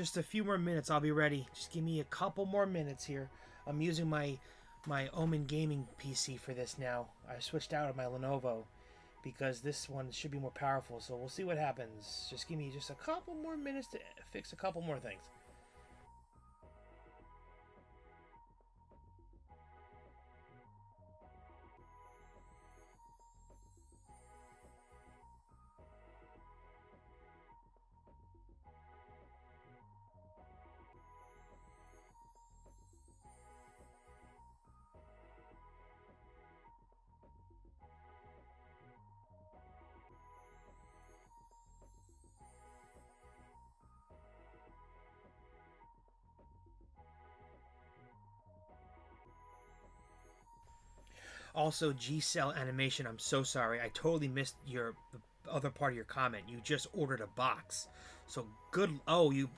Just a few more minutes, I'll be ready. Just give me a couple more minutes here. I'm using my Omen gaming PC for this now. I switched out of my Lenovo because this one should be more powerful. So we'll see what happens. Just give me just a couple more minutes to fix a couple more things. Also, G-Cell Animation, I'm so sorry. I totally missed the other part of your comment. You just ordered a box. So good. Oh, you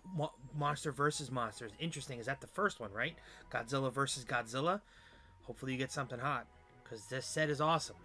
Monster versus Monsters. Interesting. Is that the first one, right? Godzilla versus Godzilla. Hopefully you get something hot, because this set is awesome.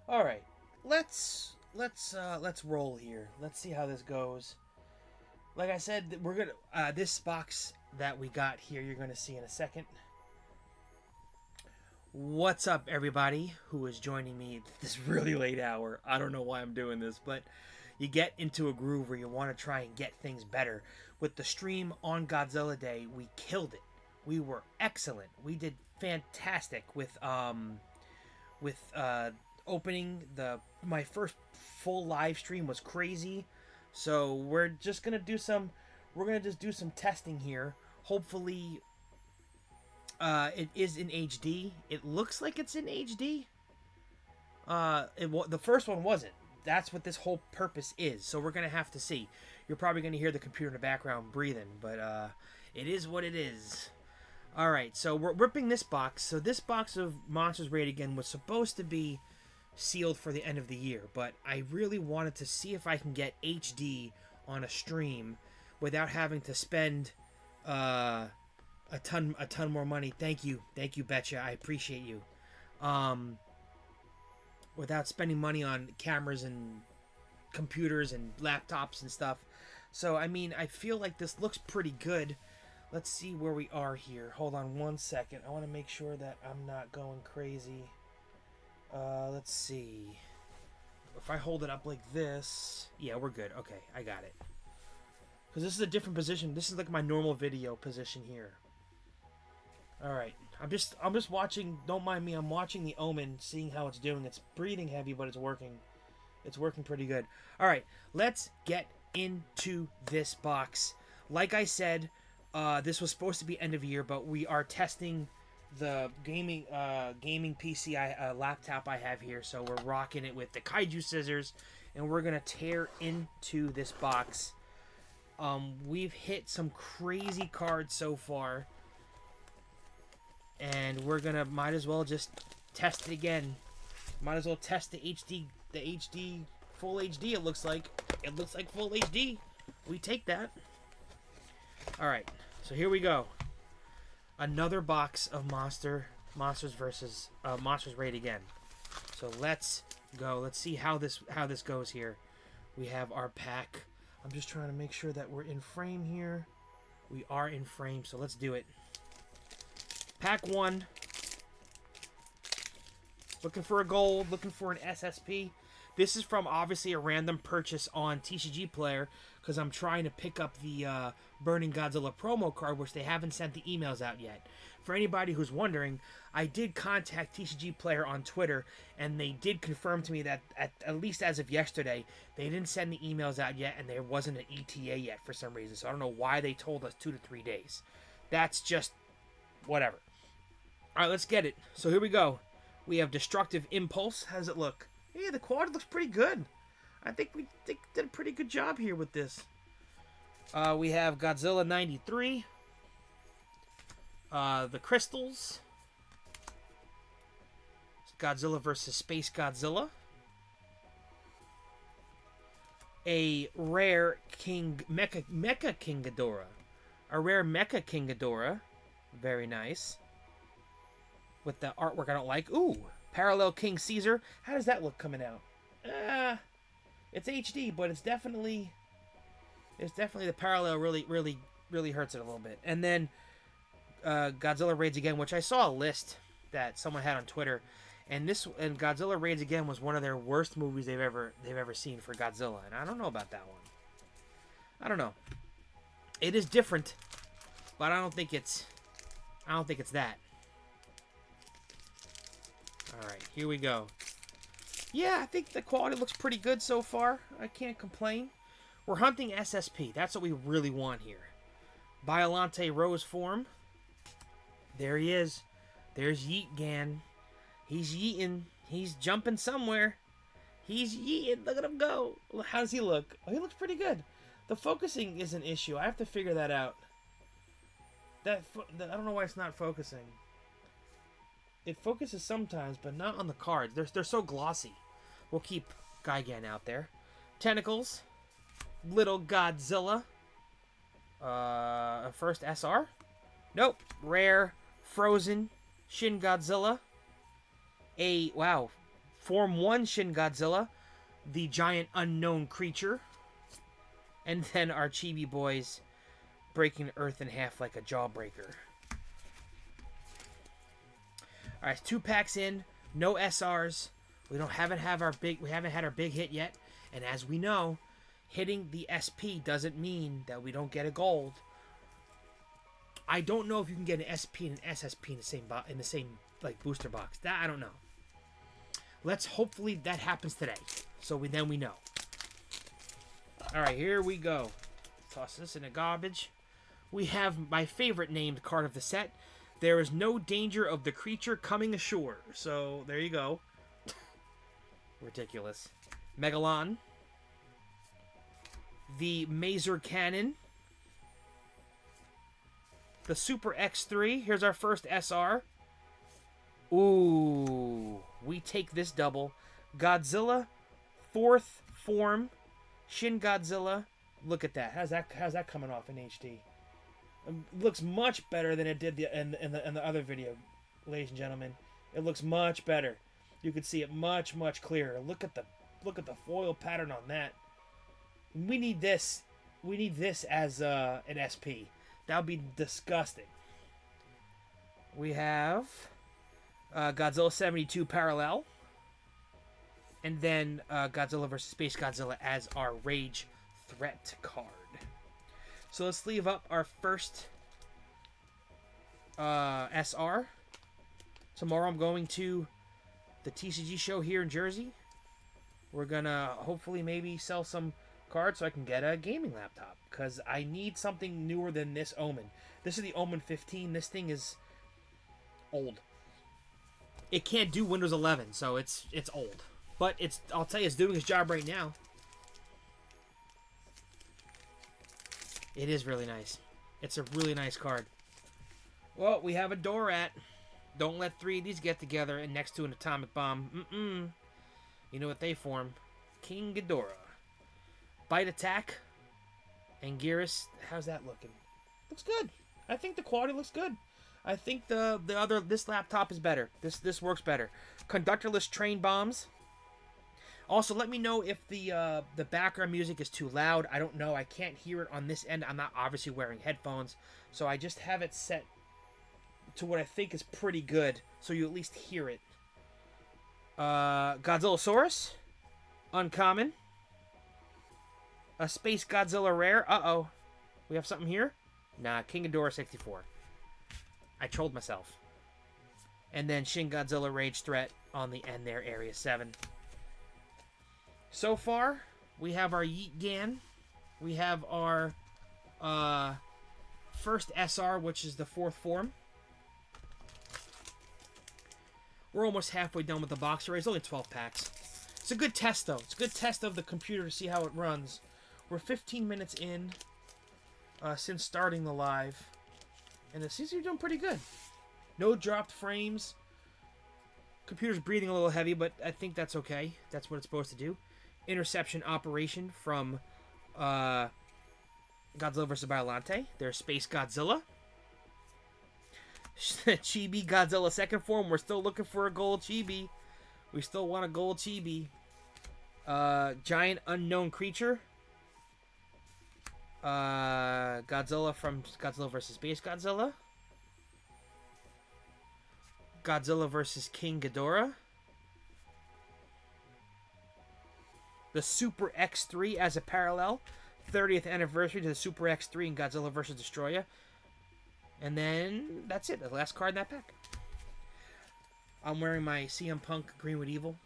All right, let's roll here. Let's see how this goes. Like I said, we're gonna this box that we got here. You're gonna see in a second. What's up, everybody who is joining me at this really late hour? I don't know why I'm doing this, but you get into a groove where you want to try and get things better. With the stream on Godzilla Day, we killed it. We were excellent. We did fantastic with opening my first full live stream was crazy. So we're just gonna do some testing here. Hopefully it is in HD. It looks like it's in HD. The first one wasn't. That's what this whole purpose is. So we're gonna have to see. You're probably gonna hear the computer in the background breathing, but it is what it is. All right, so we're ripping this box. So this box of Monsters Raid Again was supposed to be sealed for the end of the year, but I really wanted to see if I can get HD on a stream without having to spend a ton more money. Thank you, Betcha. I appreciate you. Without spending money on cameras and computers and laptops and stuff. So I mean, I feel like this looks pretty good. Let's see where we are here. Hold on one second. I want to make sure that I'm not going crazy. Let's see. If I hold it up like this, yeah, we're good. Okay, I got it. Because this is a different position. This is like my normal video position here. All right, I'm just watching. Don't mind me. I'm watching the Omen, seeing how it's doing. It's breathing heavy, but it's working. It's working pretty good. All right, let's get into this box. Like I said, this was supposed to be end of year, but we are testing the gaming PC laptop I have here. So we're rocking it with the kaiju scissors, and we're gonna tear into this box. We've hit some crazy cards so far, and we're gonna might as well just test it again. Might as well test the HD full HD. It looks like full HD. We take that. All right, so here we go. Another box of Monsters versus Monsters Raid Again. So let's go. Let's see how this goes here. We have our pack. I'm just trying to make sure that we're in frame here. We are in frame, so let's do it. Pack 1. Looking for a gold, looking for an SSP. This is from obviously a random purchase on TCG Player because I'm trying to pick up the Burning Godzilla promo card, which they haven't sent the emails out yet. For anybody who's wondering, I did contact TCG Player on Twitter, and they did confirm to me that at least as of yesterday, they didn't send the emails out yet, and there wasn't an ETA yet for some reason. So I don't know why they told us 2 to 3 days. That's just whatever. All right, let's get it. So here we go. We have Destructive Impulse. How does it look? Yeah, the quality looks pretty good. I think we did a pretty good job here with this. We have Godzilla 93. The Crystals. Godzilla versus Space Godzilla. A rare Mecha King Ghidorah. A rare Mecha King Ghidorah. Very nice. With the artwork I don't like. Ooh, Parallel King Caesar. How does that look coming out? It's HD, but it's definitely the parallel really hurts it a little bit. And then Godzilla Raids Again, which I saw a list that someone had on Twitter, and Godzilla Raids Again was one of their worst movies they've ever seen for Godzilla, and I don't know about that one. I don't know. It is different, but I don't think it's that. All right, here we go. Yeah, I think the quality looks pretty good so far. I can't complain. We're hunting SSP. That's what we really want here. Biolante Rose form. There he is. There's Yeet Gan. He's yeeting. He's jumping somewhere. He's yeeting. Look at him go. How does he look? Oh, he looks pretty good. The focusing is an issue. I have to figure that out. I don't know why it's not focusing. It focuses sometimes, but not on the cards. They're so glossy. We'll keep Gigan out there. Tentacles. Little Godzilla. First SR? Nope. Rare. Frozen. Shin Godzilla. Form 1 Shin Godzilla. The giant unknown creature. And then our Chibi boys breaking Earth in half like a jawbreaker. All right, 2 packs in, no SRs. We haven't had our big hit yet, and as we know, hitting the SP doesn't mean that we don't get a gold. I don't know if you can get an SP and an SSP in the same like booster box. That I don't know. Let's hopefully that happens today, so we know. All right, here we go. Toss this in the garbage. We have my favorite named card of the set. There is no danger of the creature coming ashore. So, there you go. Ridiculous. Megalon. The Maser Cannon. The Super X3. Here's our first SR. Ooh. We take this double. Godzilla. 4th form. Shin Godzilla. Look at that. How's that coming off in HD? It looks much better than it did in the other video, ladies and gentlemen. It looks much better. You can see it much clearer. Look at the foil pattern on that. We need this. We need this as an SP. That would be disgusting. We have Godzilla 72 Parallel, and then Godzilla vs. Space Godzilla as our Rage Threat card. So let's leave up our first SR. Tomorrow I'm going to the TCG show here in Jersey. We're going to hopefully maybe sell some cards so I can get a gaming laptop. Because I need something newer than this Omen. This is the Omen 15. This thing is old. It can't do Windows 11, so it's old. But I'll tell you, it's doing its job right now. It is really nice. It's a really nice card. Well, we have a Dorat. Don't let 3 of these get together and next to an atomic bomb. You know what they form. King Ghidorah. Bite Attack. Anguirus. How's that looking? Looks good. I think the quality looks good. I think this laptop is better. This works better. Conductorless Train Bombs. Also, let me know if the background music is too loud. I don't know. I can't hear it on this end. I'm not obviously wearing headphones, so I just have it set to what I think is pretty good, so you at least hear it. Godzillasaurus. Uncommon. A Space Godzilla rare. Uh-oh. We have something here? Nah, King Ghidorah 64. I trolled myself. And then Shin Godzilla Rage Threat on the end there, Area 7. So far, we have our Yeet Gan. We have our first SR, which is the 4th form. We're almost halfway done with the box array. It's only 12 packs. It's a good test, though. It's a good test of the computer to see how it runs. We're 15 minutes in since starting the live. And it seems to be doing pretty good. No dropped frames. Computer's breathing a little heavy, but I think that's okay. That's what it's supposed to do. Interception operation from Godzilla vs. Biollante. There's Space Godzilla. Chibi Godzilla 2nd form. We're still looking for a gold Chibi. We still want a gold Chibi. Giant unknown creature. Godzilla from Godzilla vs. Space Godzilla. Godzilla vs. King Ghidorah. The Super X3 as a parallel. 30th anniversary to the Super X3 in Godzilla vs. Destroyer. And then that's it. The last card in that pack. I'm wearing my CM Punk Greenwood Evil.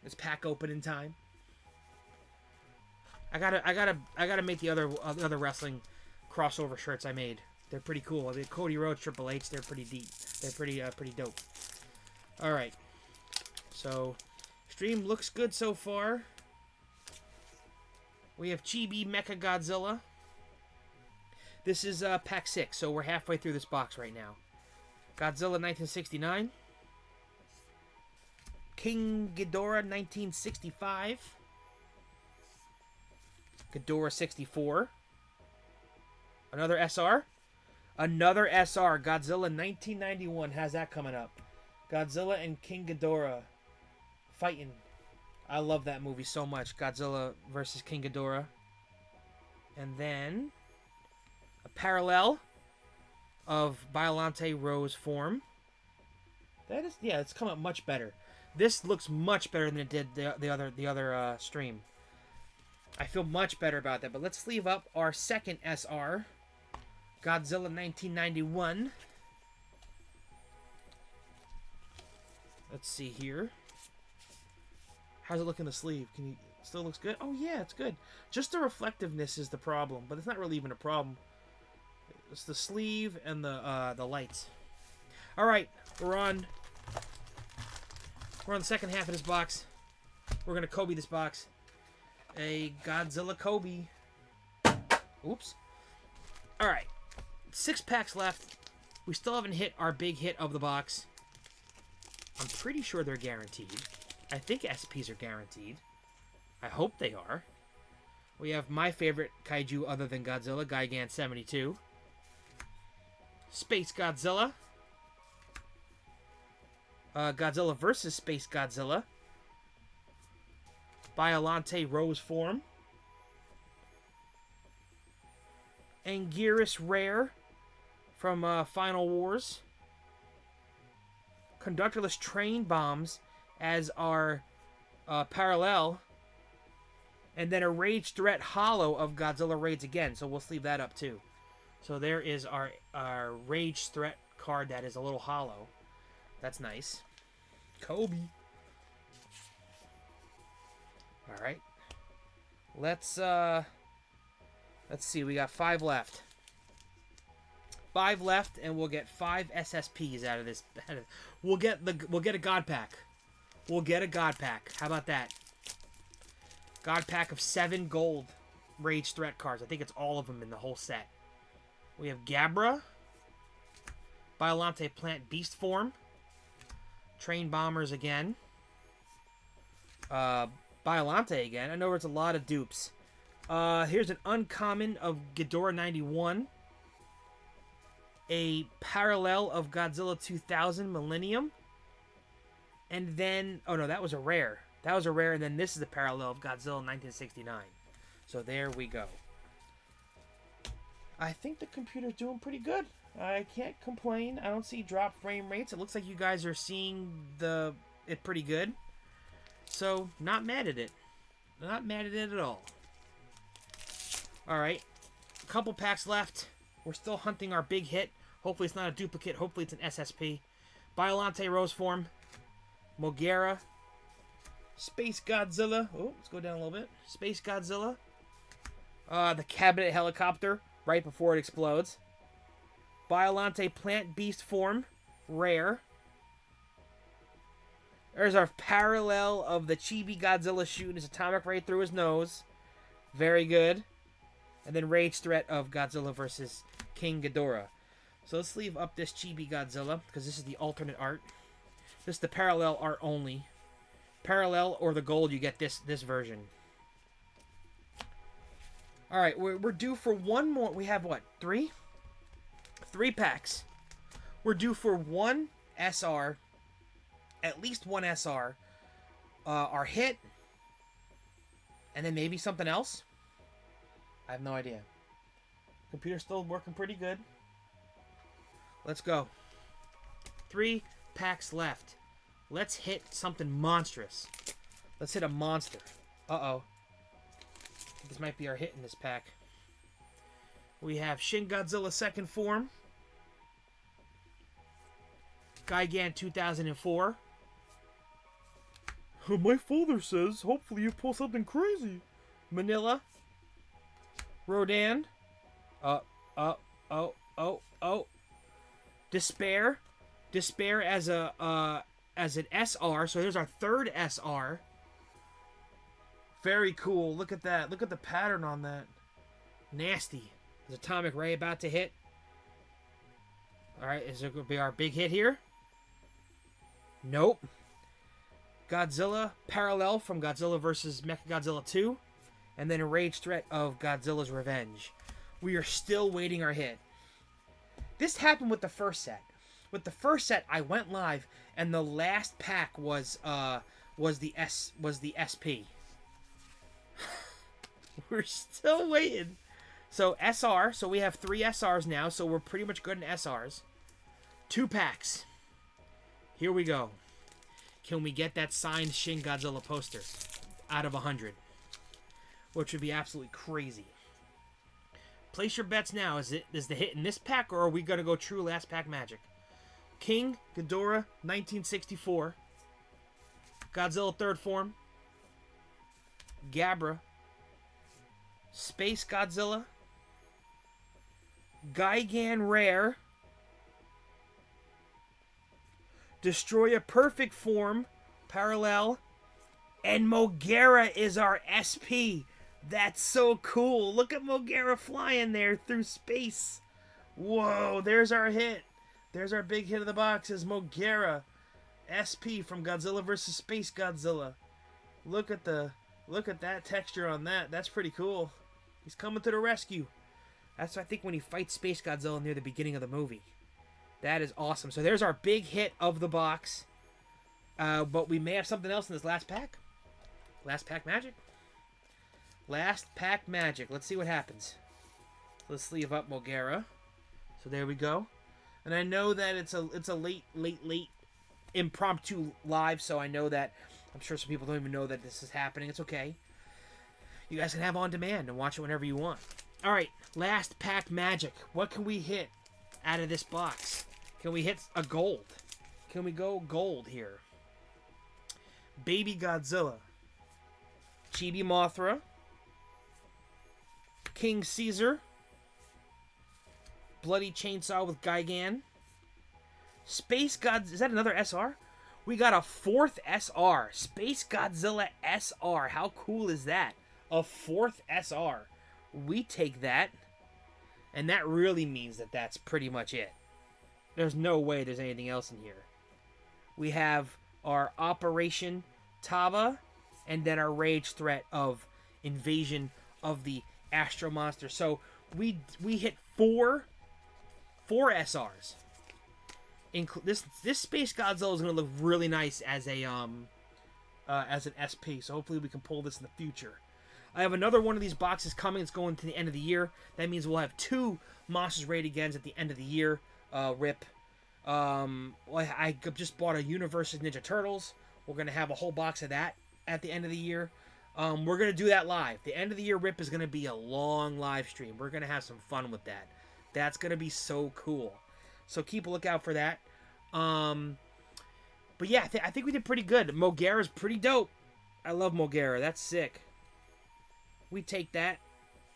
It's pack opening time. I gotta make the other wrestling crossover shirts I made. They're pretty cool. I mean, Cody Rhodes, Triple H. They're pretty deep. They're pretty dope. All right. So, stream looks good so far. We have Chibi Mecha Godzilla. This is pack 6, so we're halfway through this box right now. Godzilla 1969. King Ghidorah 1965. Ghidorah 64. Another SR. Another SR. Godzilla 1991 has that coming up. Godzilla and King Ghidorah fighting. I love that movie so much. Godzilla versus King Ghidorah. And then a parallel of Biollante Rose form. That is, yeah, it's come up much better. This looks much better than it did the other stream. I feel much better about that. But let's sleeve up our second SR. Godzilla 1991. Let's see here. How's it look in the sleeve? Can you still looks good? Oh yeah, it's good. Just the reflectiveness is the problem, but it's not really even a problem. It's the sleeve and the lights. All right, we're on the second half of this box. We're gonna Kobe this box. A Godzilla Kobe. Oops. All right, 6 packs left. We still haven't hit our big hit of the box. I'm pretty sure they're guaranteed. I think SPs are guaranteed. I hope they are. We have my favorite kaiju other than Godzilla, Gigan 72. Space Godzilla. Godzilla vs. Space Godzilla. Biollante Rose form. Anguirus Rare from Final Wars. Conductorless train bombs as our parallel. And then a Rage Threat Hollow of Godzilla Raids again. So we'll sleeve that up too. So there is our Rage Threat card that is a little hollow. That's nice. Kobe. Alright. Let's see. We got 5 left. 5 left, and we'll get 5 SSPs out of this. We'll get a God Pack. We'll get a God Pack. How about that? God Pack of 7 gold Rage Threat cards. I think it's all of them in the whole set. We have Gabra. Biollante Plant Beast form. Train Bombers again. Biollante again. I know it's a lot of dupes. Here's an uncommon of Ghidorah 91. A parallel of Godzilla 2000 Millennium. And then, oh no, that was a rare. That was a rare, and then this is the parallel of Godzilla 1969. So there we go. I think the computer's doing pretty good. I can't complain. I don't see drop frame rates. It looks like you guys are seeing it pretty good. So, not mad at it. Not mad at it at all. Alright. A couple packs left. We're still hunting our big hit. Hopefully it's not a duplicate. Hopefully it's an SSP. Biolante Rose Form. Mogera. Space Godzilla. Oh, let's go down a little bit. Space Godzilla. The Cabinet Helicopter. Right before it explodes. Biolante Plant Beast Form. Rare. There's our parallel of the Chibi Godzilla shooting his atomic ray through his nose. Very good. And then Rage Threat of Godzilla versus King Ghidorah. So let's leave up this Chibi Godzilla, because this is the alternate art. This is the parallel art only. Parallel or the gold, you get this version. Alright, we're due for one more. We have what? 3? 3 packs. We're due for one SR. At least one SR. Our hit. And then maybe something else. I have no idea. Computer's still working pretty good. Let's go. 3 packs left. Let's hit something monstrous. Let's hit a monster. Uh-oh. This might be our hit in this pack. We have Shin Godzilla Second Form. Gigan 2004. My father says, hopefully you pull something crazy. Manila. Rodan. Despair. Despair as a as an SR. So here's our third SR. Very cool. Look at that. Look at the pattern on that. Nasty. Is Atomic Ray about to hit? Alright, is it going to be our big hit here? Nope. Godzilla Parallel from Godzilla vs. Mechagodzilla 2. And then a Rage Threat of Godzilla's Revenge. We are still waiting our hit. This happened with the first set. With the first set, I went live, and the last pack was the SP. We're still waiting. So SR. So we have 3 SRs now. So we're pretty much good in SRs. 2 packs. Here we go. Can we get that signed Shin Godzilla poster out of 100? Which would be absolutely crazy. Place your bets now. Is the hit in this pack, or are we going to go true last pack magic? King Ghidorah 1964. Godzilla Third Form. Gabra. Space Godzilla. Gigan Rare. Destroyer Perfect Form. Parallel. And Mogera is our SP. That's so cool. Look at Mogera flying there through space. Whoa, there's our hit. There's our big hit of the box is Mogera. SP from Godzilla vs. Space Godzilla. Look at that texture on that. That's pretty cool. He's coming to the rescue. That's, I think, when he fights Space Godzilla near the beginning of the movie. That is awesome. So there's our big hit of the box. But we may have something else in this last pack. Last pack magic. Last pack magic. Let's see what happens. Let's sleeve up Mogera. So there we go. And I know that it's a late impromptu live, so I know that I'm sure some people don't even know that this is happening. It's okay. You guys can have on demand and watch it whenever you want. All right, last pack magic. What can we hit out of this box? Can we hit a gold? Can we go gold here? Baby Godzilla. Chibi Mothra. King Caesar. Bloody Chainsaw with Gigan. Space Godzilla. Is that another SR? We got a 4th SR. Space Godzilla SR. How cool is that? A 4th SR. We take that. And that really means that that's pretty much it. There's no way there's anything else in here. We have our Operation Taba. And then our Rage Threat of Invasion of the Astro Monster. So we hit 4 SRs. This Space Godzilla is going to look really nice as an SP. So hopefully we can pull this in the future. I have another one of these boxes coming. It's going to the end of the year. That means we'll have 2 Monsters Raid Agains at the end of the year. RIP. I just bought a Universe's Ninja Turtles. We're going to have a whole box of that at the end of the year. We're gonna do that live. The end of the year rip is gonna be a long live stream. We're gonna have some fun with that. That's gonna be so cool. So keep a lookout for that. But yeah, I think we did pretty good. Mogera's pretty dope. I love Mogera. That's sick. We take that.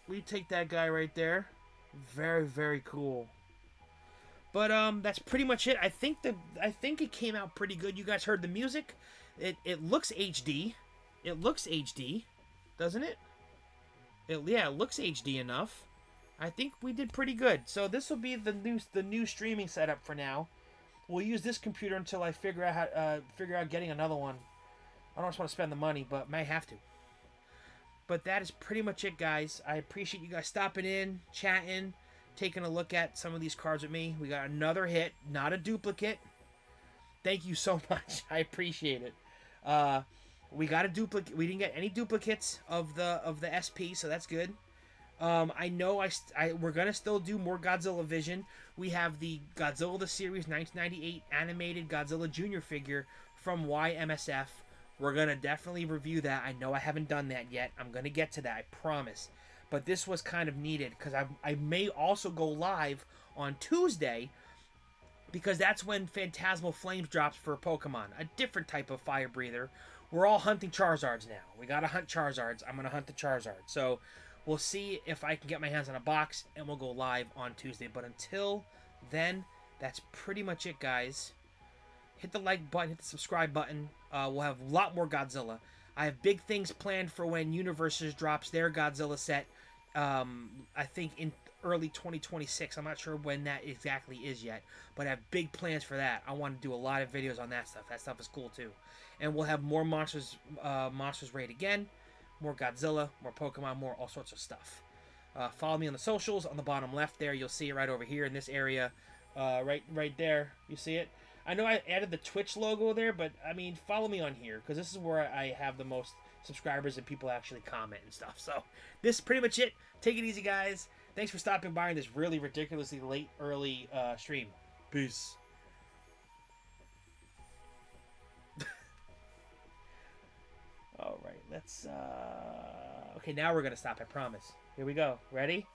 We take that guy right there. Very, very cool. But that's pretty much it. I think it came out pretty good. You guys heard the music. It looks HD. It looks HD, doesn't it? It looks HD enough. I think we did pretty good. So this will be the new streaming setup for now. We'll use this computer until I figure out getting another one. I don't just want to spend the money, but may have to. But that is pretty much it, guys. I appreciate you guys stopping in, chatting, taking a look at some of these cards with me. We got another hit, not a duplicate. Thank you so much. I appreciate it. We got a duplicate. We didn't get any duplicates of the SP, so that's good. I know we're gonna still do more Godzilla Vision. We have the Godzilla the Series 1998 animated Godzilla Junior figure from YMSF. We're gonna definitely review that. I know I haven't done that yet. I'm gonna get to that, I promise. But this was kind of needed because I may also go live on Tuesday because that's when Phantasmal Flames drops for Pokemon, a different type of fire breather. We're all hunting Charizards now. We gotta hunt Charizards. I'm gonna hunt the Charizard. So we'll see if I can get my hands on a box, and we'll go live on Tuesday. But until then, that's pretty much it, guys. Hit the like button, hit the subscribe button. We'll have a lot more Godzilla. I have big things planned for when Universes drops their Godzilla set. I think in early 2026. I'm not sure when that exactly is yet, but I have big plans for that. I want to do a lot of videos on that stuff. That stuff is cool too. And we'll have more Monsters Raid again, more Godzilla, more Pokemon, more all sorts of stuff. Follow me on the socials on the bottom left there. You'll see it right over here in this area, right there. You see it? I know I added the Twitch logo there, but I mean, follow me on here because this is where I have the most subscribers and people actually comment and stuff. So this is pretty much it. Take it easy, guys. Thanks for stopping by in this really ridiculously late, early stream. Peace. All right, let's. Okay, now we're gonna stop. I promise. Here we go. Ready?